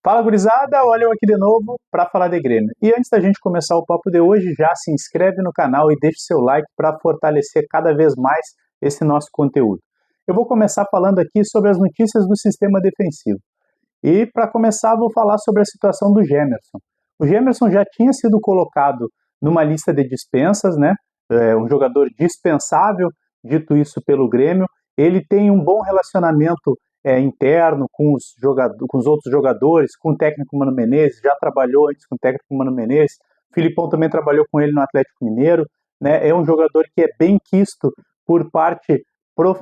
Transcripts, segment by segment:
Fala, gurizada, olha eu aqui de novo para falar de Grêmio. E antes da gente começar o papo de hoje, já se inscreve no canal e deixa seu like para fortalecer cada vez mais esse nosso conteúdo. Eu vou começar falando aqui sobre as notícias do sistema defensivo. E para começar, vou falar sobre a situação do Gemerson. O Gemerson já tinha sido colocado numa lista de dispensas, né? Um jogador dispensável, dito isso pelo Grêmio. Ele tem um bom relacionamento interno com os outros jogadores, com o técnico Mano Menezes, já trabalhou antes com o técnico Mano Menezes, o Filipão também trabalhou com ele no Atlético Mineiro, né? É um jogador que é bem quisto por parte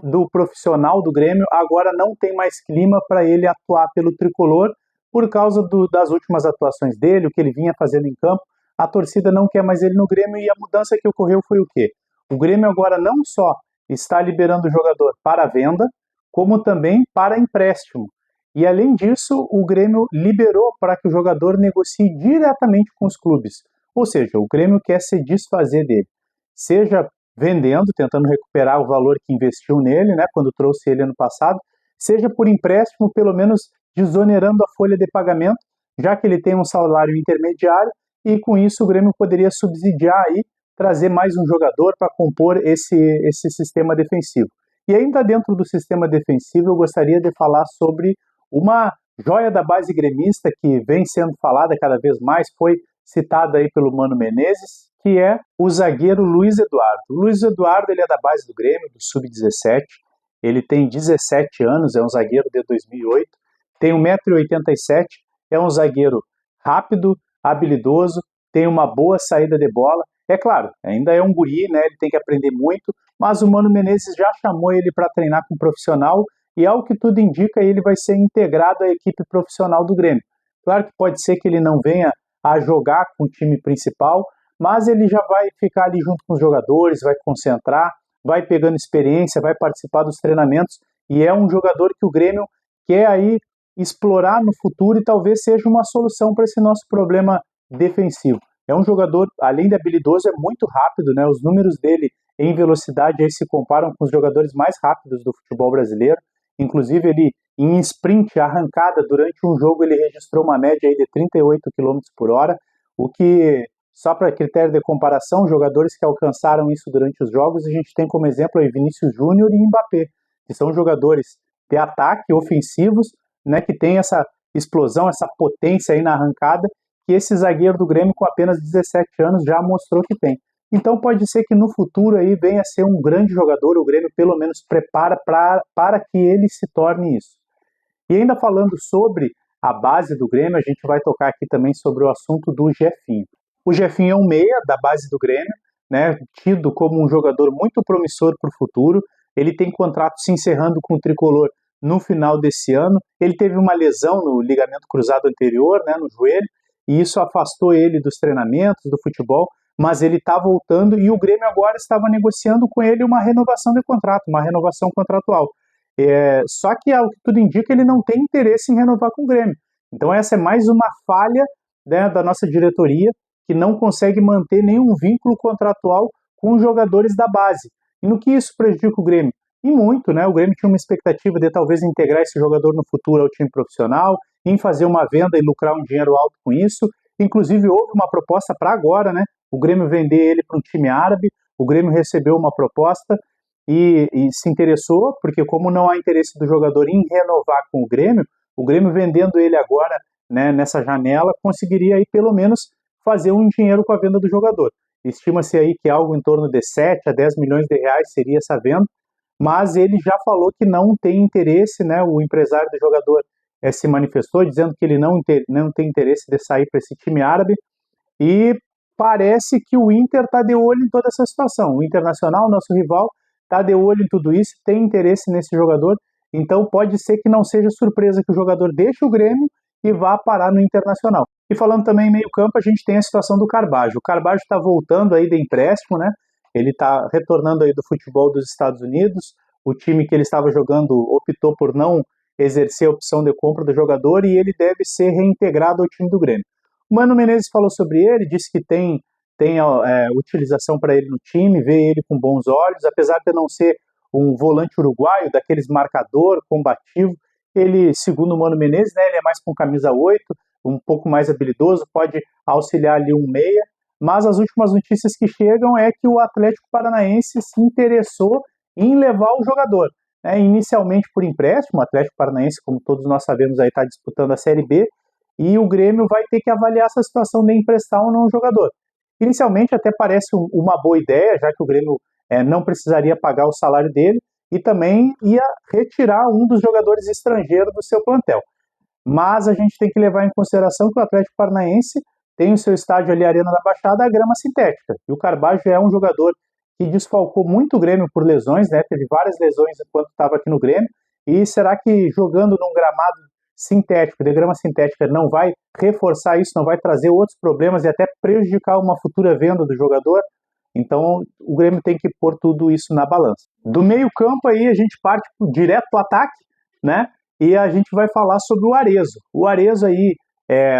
do profissional do Grêmio. Agora não tem mais clima para ele atuar pelo tricolor por causa das últimas atuações dele, o que ele vinha fazendo em campo. A torcida não quer mais ele no Grêmio e a mudança que ocorreu foi o quê? O Grêmio agora não só está liberando o jogador para venda, como também para empréstimo. E além disso, o Grêmio liberou para que o jogador negocie diretamente com os clubes. Ou seja, o Grêmio quer se desfazer dele, seja vendendo, tentando recuperar o valor que investiu nele, né, quando trouxe ele ano passado, seja por empréstimo, pelo menos desonerando a folha de pagamento, já que ele tem um salário intermediário, e com isso o Grêmio poderia subsidiar aí, trazer mais um jogador para compor esse sistema defensivo. E ainda dentro do sistema defensivo, eu gostaria de falar sobre uma joia da base gremista que vem sendo falada cada vez mais, foi citada aí pelo Mano Menezes, que é o zagueiro Luiz Eduardo. O Luiz Eduardo, ele é da base do Grêmio, do Sub-17, ele tem 17 anos, é um zagueiro de 2008, tem 1,87 m, é um zagueiro rápido, habilidoso, tem uma boa saída de bola. É claro, ainda é um guri, né? Ele tem que aprender muito, mas o Mano Menezes já chamou ele para treinar com um profissional e, ao que tudo indica, ele vai ser integrado à equipe profissional do Grêmio. Claro que pode ser que ele não venha a jogar com o time principal, mas ele já vai ficar ali junto com os jogadores, vai concentrar, vai pegando experiência, vai participar dos treinamentos e é um jogador que o Grêmio quer aí explorar no futuro e talvez seja uma solução para esse nosso problema defensivo. É um jogador, além de habilidoso, é muito rápido, né? Os números dele em velocidade aí se comparam com os jogadores mais rápidos do futebol brasileiro. Inclusive, ele em sprint, arrancada, durante um jogo, ele registrou uma média aí de 38 km por hora, o que, só para critério de comparação, jogadores que alcançaram isso durante os jogos, a gente tem como exemplo aí Vinícius Júnior e Mbappé, que são jogadores de ataque, ofensivos, né, que tem essa explosão, essa potência aí na arrancada, que esse zagueiro do Grêmio com apenas 17 anos já mostrou que tem. Então pode ser que no futuro aí venha a ser um grande jogador, o Grêmio pelo menos prepara para que ele se torne isso. E ainda falando sobre a base do Grêmio, a gente vai tocar aqui também sobre o assunto do Jefinho. O Jefinho é um meia da base do Grêmio, né, tido como um jogador muito promissor para o futuro. Ele tem contrato se encerrando com o Tricolor no final desse ano. Ele teve uma lesão no ligamento cruzado anterior, né, no joelho, e isso afastou ele dos treinamentos, do futebol, mas ele está voltando e o Grêmio agora estava negociando com ele uma renovação de contrato, uma renovação contratual. Só que, ao que tudo indica, ele não tem interesse em renovar com o Grêmio. Então essa é mais uma falha, né, da nossa diretoria, que não consegue manter nenhum vínculo contratual com os jogadores da base. E no que isso prejudica o Grêmio? E muito, né? O Grêmio tinha uma expectativa de talvez integrar esse jogador no futuro ao time profissional, em fazer uma venda e lucrar um dinheiro alto com isso. Inclusive houve uma proposta para agora, né? O Grêmio vender ele para um time árabe. O Grêmio recebeu uma proposta e se interessou, porque como não há interesse do jogador em renovar com o Grêmio vendendo ele agora, né, nessa janela, conseguiria aí pelo menos fazer um dinheiro com a venda do jogador. Estima-se aí que algo em torno de 7 a 10 milhões de reais seria essa venda, mas ele já falou que não tem interesse, né? O empresário do jogador se manifestou dizendo que ele não tem interesse de sair para esse time árabe e parece que o Inter está de olho em toda essa situação. O Internacional, nosso rival, está de olho em tudo isso, tem interesse nesse jogador, então pode ser que não seja surpresa que o jogador deixe o Grêmio e vá parar no Internacional. E falando também em meio campo, a gente tem a situação do Carbajo. O Carbajo está voltando aí de empréstimo, né? Ele está retornando aí do futebol dos Estados Unidos. O time que ele estava jogando optou por não exercer a opção de compra do jogador e ele deve ser reintegrado ao time do Grêmio. O Mano Menezes falou sobre ele, disse que tem utilização para ele no time, vê ele com bons olhos, apesar de não ser um volante uruguaio, daqueles marcador, combativo, Ele, segundo o Mano Menezes, né, ele é mais com camisa 8, um pouco mais habilidoso, pode auxiliar ali um meia, mas as últimas notícias que chegam é que o Atlético Paranaense se interessou em levar o jogador, né, inicialmente por empréstimo. O Atlético Paranaense, como todos nós sabemos, aí está disputando a Série B, e o Grêmio vai ter que avaliar essa situação de emprestar ou não o jogador. Inicialmente até parece uma boa ideia, já que o Grêmio não precisaria pagar o salário dele e também ia retirar um dos jogadores estrangeiros do seu plantel. Mas a gente tem que levar em consideração que o Atlético Paranaense tem o seu estádio ali, Arena da Baixada, a grama sintética. E o Carbajo é um jogador que desfalcou muito o Grêmio por lesões, né? Teve várias lesões enquanto estava aqui no Grêmio. E será que jogando num gramado sintético, de grama sintética, não vai reforçar isso, não vai trazer outros problemas e até prejudicar uma futura venda do jogador? Então o Grêmio tem que pôr tudo isso na balança. Do meio campo aí a gente parte direto para o ataque, né? E a gente vai falar sobre o Arezzo. O Arezzo aí,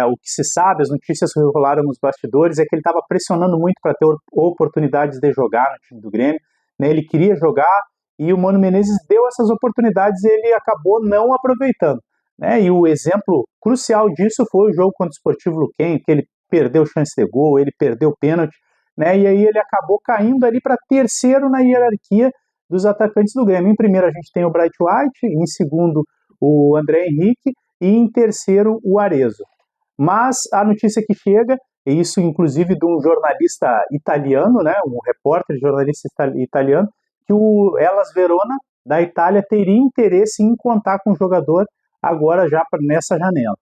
o que se sabe, as notícias que rolaram nos bastidores, é que ele estava pressionando muito para ter oportunidades de jogar no time do Grêmio, né? Ele queria jogar e o Mano Menezes deu essas oportunidades e ele acabou não aproveitando, né? E o exemplo crucial disso foi o jogo contra o Sportivo Luquem, que ele perdeu chance de gol, ele perdeu pênalti, né? E aí ele acabou caindo ali para terceiro na hierarquia dos atacantes do Grêmio. Em primeiro a gente tem o Bright White, em segundo o André Henrique e em terceiro o Arezzo. Mas a notícia que chega, e isso inclusive de um jornalista italiano, né, um repórter jornalista italiano, que o Hellas Verona da Itália teria interesse em contar com o jogador agora já nessa janela.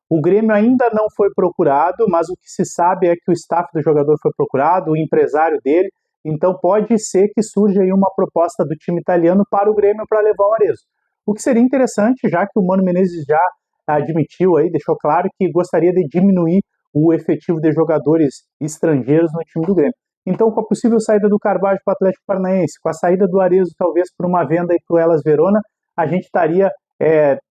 O Grêmio ainda não foi procurado, mas o que se sabe é que o staff do jogador foi procurado, o empresário dele, então pode ser que surja aí uma proposta do time italiano para o Grêmio para levar o Arezzo. O que seria interessante, já que o Mano Menezes já admitiu aí, deixou claro que gostaria de diminuir o efetivo de jogadores estrangeiros no time do Grêmio. Então, com a possível saída do Carbajo para o Atlético Paranaense, com a saída do Arezzo talvez por uma venda para o Hellas Verona, a gente estaria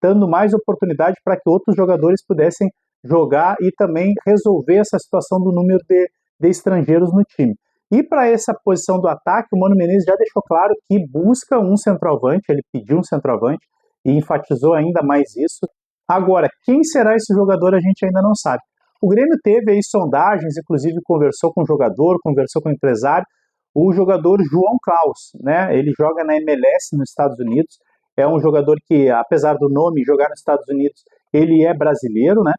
dando mais oportunidade para que outros jogadores pudessem jogar e também resolver essa situação do número de estrangeiros no time. E para essa posição do ataque, o Mano Menezes já deixou claro que busca um centroavante, ele pediu um centroavante e enfatizou ainda mais isso. Agora, quem será esse jogador a gente ainda não sabe. O Grêmio teve aí sondagens, inclusive conversou com o jogador, conversou com o empresário, o jogador João Klaus, né? Ele joga na MLS nos Estados Unidos, é um jogador que, apesar do nome jogar nos Estados Unidos, ele é brasileiro, né?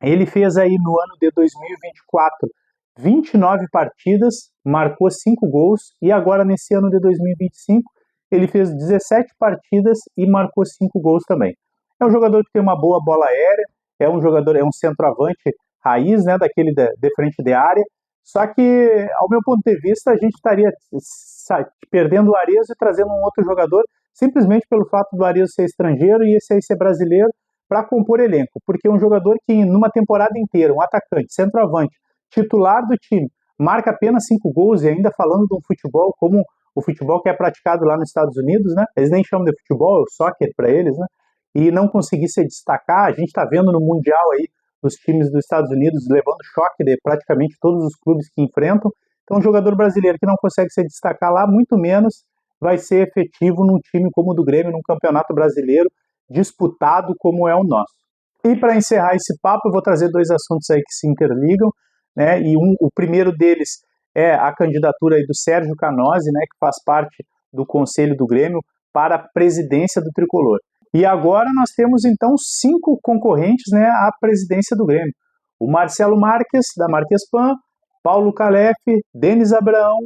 Ele fez aí no ano de 2024 29 partidas, marcou 5 gols, e agora nesse ano de 2025 ele fez 17 partidas e marcou 5 gols também. É um jogador que tem uma boa bola aérea, é um centroavante raiz, né, daquele de frente de área, só que, ao meu ponto de vista, a gente estaria perdendo o Arezzo e trazendo um outro jogador, simplesmente pelo fato do Arezzo ser estrangeiro e esse aí ser brasileiro, para compor elenco, porque um jogador que numa temporada inteira, um atacante, centroavante, titular do time, marca apenas 5 gols, e ainda falando de um futebol como o futebol que é praticado lá nos Estados Unidos, né? Eles nem chamam de futebol, é o soccer para eles, né? E não conseguir se destacar, a gente está vendo no Mundial aí os times dos Estados Unidos levando choque de praticamente todos os clubes que enfrentam. Então, um jogador brasileiro que não consegue se destacar lá, muito menos vai ser efetivo num time como o do Grêmio, num campeonato brasileiro disputado como é o nosso. E para encerrar esse papo, eu vou trazer 2 assuntos aí que se interligam, né? E o primeiro deles é a candidatura aí do Sérgio Canosi, né, que faz parte do Conselho do Grêmio para a presidência do Tricolor. E agora nós temos então 5 concorrentes, né, à presidência do Grêmio. O Marcelo Marques, da Marquespan, Paulo Calef, Denis Abraão,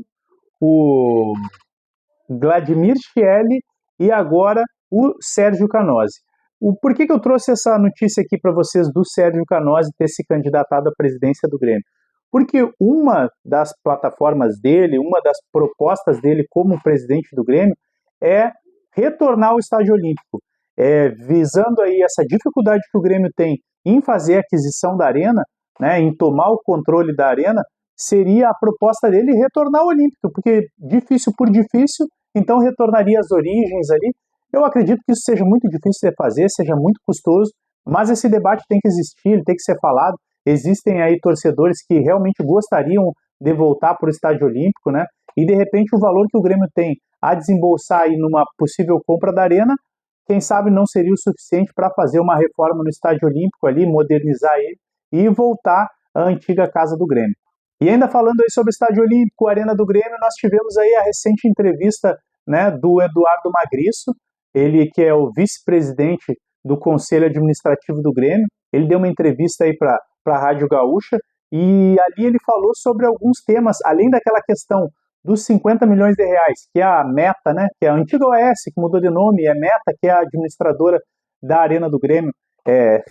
o Vladimir Chieli e agora o Sérgio Canosi. Por que eu trouxe essa notícia aqui para vocês do Sérgio Canosi ter se candidatado à presidência do Grêmio? Porque uma das plataformas dele, uma das propostas dele como presidente do Grêmio é retornar ao Estádio Olímpico, visando aí essa dificuldade que o Grêmio tem em fazer a aquisição da arena, né, em tomar o controle da arena, seria a proposta dele retornar ao Olímpico, porque difícil por difícil, então retornaria às origens ali. Eu acredito que isso seja muito difícil de fazer, seja muito custoso, mas esse debate tem que existir, ele tem que ser falado. Existem aí torcedores que realmente gostariam de voltar para o Estádio Olímpico, né? E de repente o valor que o Grêmio tem a desembolsar aí numa possível compra da arena quem sabe não seria o suficiente para fazer uma reforma no Estádio Olímpico ali, modernizar ele e voltar à antiga casa do Grêmio. E ainda falando aí sobre o Estádio Olímpico, a Arena do Grêmio, nós tivemos aí a recente entrevista, né, do Eduardo Magriço, ele que é o vice-presidente do Conselho Administrativo do Grêmio. Ele deu uma entrevista aí para a Rádio Gaúcha e ali ele falou sobre alguns temas, além daquela questão dos 50 milhões de reais, que é a Meta, né, que é a antiga OS, que mudou de nome, é Meta, que é a administradora da Arena do Grêmio,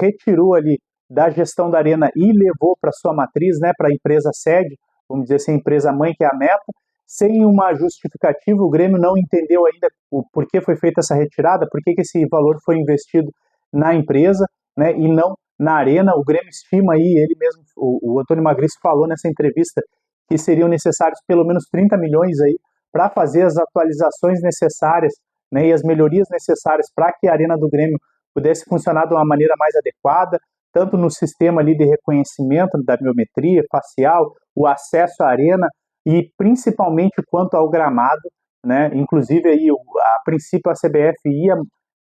retirou ali da gestão da Arena e levou para sua matriz, né, para a empresa sede, vamos dizer assim, a empresa mãe, que é a Meta, sem uma justificativa. O Grêmio não entendeu ainda o porquê foi feita essa retirada, por que esse valor foi investido na empresa, né, e não na Arena. O Grêmio estima aí, ele mesmo, o Antônio Magriço falou nessa entrevista, que seriam necessários pelo menos 30 milhões aí para fazer as atualizações necessárias, né, e as melhorias necessárias para que a Arena do Grêmio pudesse funcionar de uma maneira mais adequada, tanto no sistema ali de reconhecimento da biometria facial, o acesso à arena e principalmente quanto ao gramado, né? Inclusive aí a princípio a CBF ia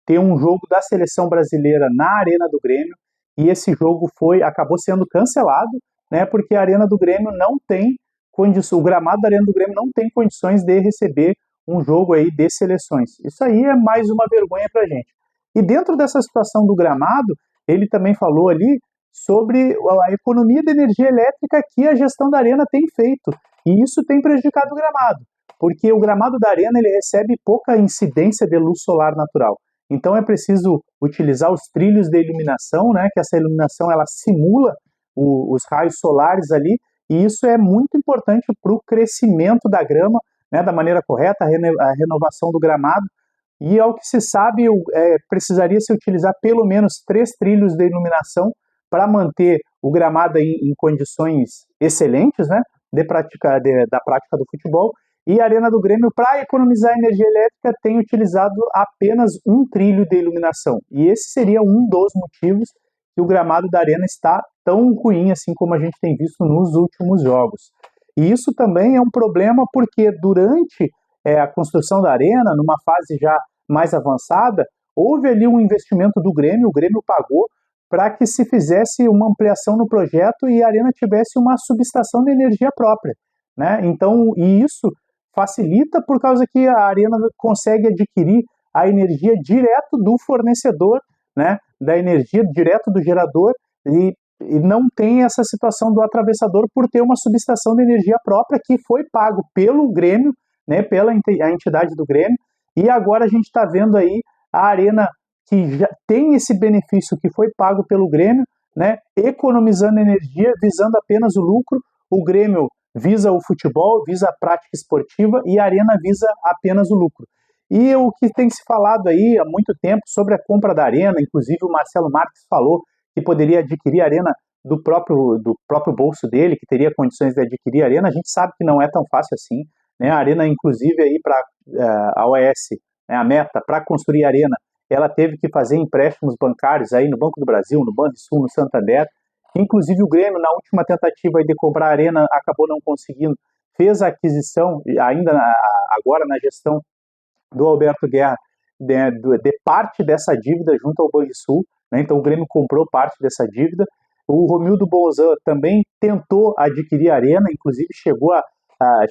ter um jogo da seleção brasileira na Arena do Grêmio e esse jogo acabou sendo cancelado, né? Porque a Arena do Grêmio não tem condições, o gramado da Arena do Grêmio não tem condições de receber um jogo aí de seleções. Isso aí é mais uma vergonha para a gente. E dentro dessa situação do gramado, ele também falou ali sobre a economia de energia elétrica que a gestão da Arena tem feito. E isso tem prejudicado o gramado, porque o gramado da Arena ele recebe pouca incidência de luz solar natural. Então é preciso utilizar os trilhos de iluminação, né, que essa iluminação ela simula os raios solares ali, e isso é muito importante para o crescimento da grama, né, da maneira correta, a renovação do gramado. E ao que se sabe, precisaria se utilizar pelo menos 3 trilhos de iluminação para manter o gramado em condições excelentes, né, da prática do futebol. E a Arena do Grêmio, para economizar energia elétrica, tem utilizado apenas 1 trilho de iluminação. E esse seria um dos motivos que o gramado da Arena está tão ruim, assim como a gente tem visto nos últimos jogos. E isso também é um problema porque durante a construção da Arena, numa fase já mais avançada, houve ali um investimento do Grêmio, o Grêmio pagou para que se fizesse uma ampliação no projeto e a Arena tivesse uma subestação de energia própria, né? Então, e isso facilita por causa que a Arena consegue adquirir a energia direto do fornecedor, né, da energia direto do gerador e não tem essa situação do atravessador por ter uma subestação de energia própria que foi pago pelo Grêmio, né, pela a entidade do Grêmio, e agora a gente está vendo aí a Arena que já tem esse benefício que foi pago pelo Grêmio, né, economizando energia, visando apenas o lucro. O Grêmio visa o futebol, visa a prática esportiva e a Arena visa apenas o lucro. E o que tem se falado aí há muito tempo sobre a compra da Arena, inclusive o Marcelo Marques falou que poderia adquirir a Arena do próprio bolso dele, que teria condições de adquirir a Arena. A gente sabe que não é tão fácil assim, né? A Arena, inclusive, aí para a OS, né, a Meta, para construir a Arena, ela teve que fazer empréstimos bancários aí no Banco do Brasil, no Banrisul, no Santander. Inclusive o Grêmio, na última tentativa de comprar a Arena, acabou não conseguindo, fez a aquisição, ainda agora na gestão do Alberto Guerra, de parte dessa dívida junto ao Banrisul, né? Então o Grêmio comprou parte dessa dívida. O Romildo Bolzan também tentou adquirir a Arena, inclusive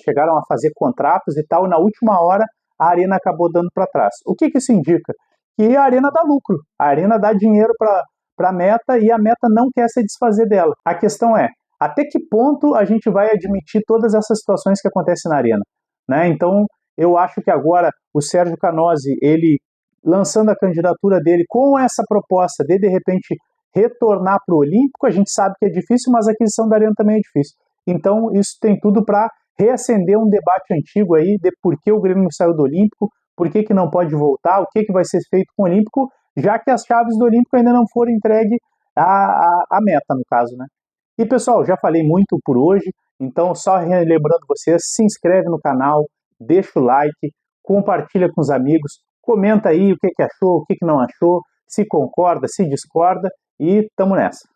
chegaram a fazer contratos e tal, e na última hora a Arena acabou dando para trás. O que isso indica? Que a Arena dá lucro, a Arena dá dinheiro para a Meta e a Meta não quer se desfazer dela. A questão é, até que ponto a gente vai admitir todas essas situações que acontecem na Arena, né? Então, eu acho que agora o Sérgio Canosi, ele lançando a candidatura dele com essa proposta de repente, retornar para o Olímpico, a gente sabe que é difícil, mas a aquisição da Arena também é difícil. Então, isso tem tudo para reacender um debate antigo aí de por que o Grêmio saiu do Olímpico, por que não pode voltar, o que vai ser feito com o Olímpico, já que as chaves do Olímpico ainda não foram entregues à Meta, no caso, né? E, pessoal, já falei muito por hoje, então, só relembrando vocês, se inscreve no canal, deixa o like, compartilha com os amigos, comenta aí o que achou, o que não achou, se concorda, se discorda, e tamo nessa.